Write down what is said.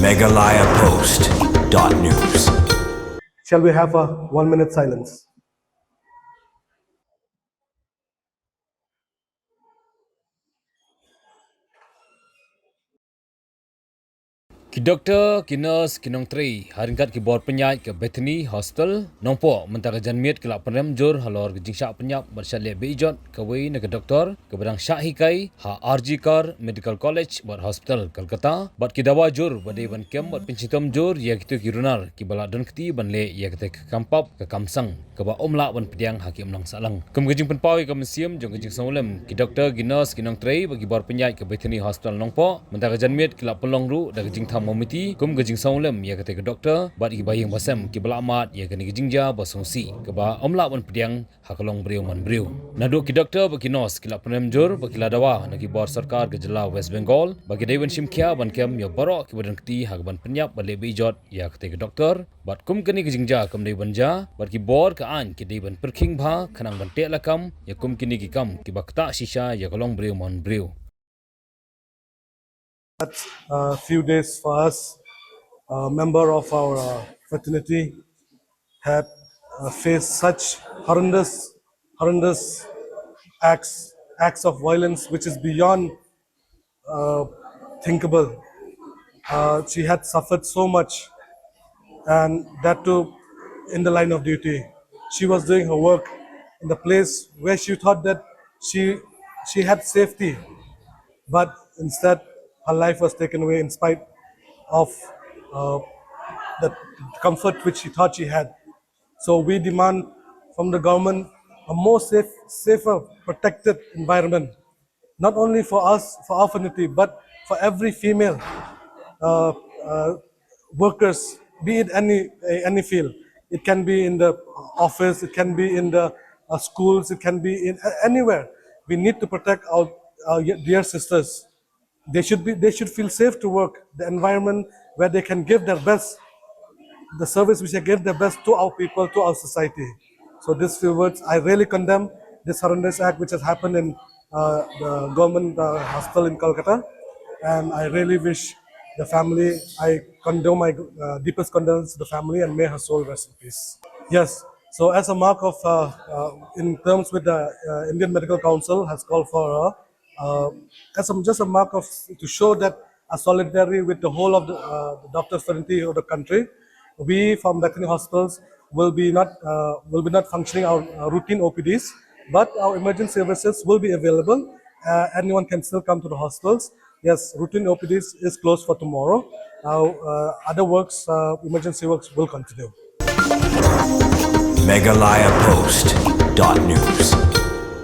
MeghalayaPost.news. Shall we have a 1 minute silence? Ki doktor, ki nurse, ki nong tri, haringkat ki bor penyait ke Bethany Hostel, nongpo mentara janmiat ke lak penem jur halor ke jing Shah Pyniap bersyalek beijot ke wei ke doktor ke bedang Shah Hikai ha RG Kar Medical College buat hospital Kolkata buat ki dawa jur badai Dawa Kem buat pencitom jur ya kitu ki Runar ki balak don keti ban le ya kete ke kampap ke kamsang ke ba omlak ban pediang hakim lang salang kem ke jing penpawi ke museum jong ke jing sawlem ki doktor ki nurse ki nong tri bagi bor penyait ke Bethany Hostel nongpo mentara janmiat ke lak pelong ru dak jing Thang Mombati kum gajing sawlem ya kata ke doktor bat ki bayang basam ki belamat ya kani gajingja basongsi ke ba omla ban pediang hakalong beriu man beriu nadu ki doktor bagi nos ki lak penem jur bagi la dawa na ki bor sarkar ke jela West Bengal bagi dewan simkia ban kem ya borok ki badan keti hak ban penyap bale beijot ya kata ke doktor bat kum kani gajingja kum dewan ja bat ki bor ka an ki dewan perking bha khanang ban tek lakam ya kum kini ki kam ki bakta shisha ya kalong beriu man beriu. That's a few days for us. A member of our fraternity had faced such horrendous acts of violence, which is beyond uh, thinkable. She had suffered so much, and that too in the line of duty. She was doing her work in the place where she thought that she she had safety, but instead her life was taken away in spite of uh, the comfort which she thought she had. So we demand from the government a more safer, protected environment, not only for us, for our fraternity, but for every female uh, uh, workers, be it any field. It can be in the office, it can be in the schools, it can be in anywhere. We need to protect our dear sisters. They should feel safe to work. The environment where they can give their best, the service which they give their best to our people, to our society. So these few words, I really condemn this horrendous act which has happened in the government hospital in Kolkata, and I really wish the family, I condone my deepest condolences to the family, and may her soul rest in peace. Yes. So as a mark of, in terms with the Indian Medical Council has called for just a mark of to show that a solidarity with the whole of the doctors fraternity of the country. We from Bethany hospitals will be not functioning our routine OPDs, but our emergency services will be available. Anyone can still come to the hospitals. Yes, routine OPDs is closed for tomorrow. Other works, emergency works will continue. MeghalayaPost.news.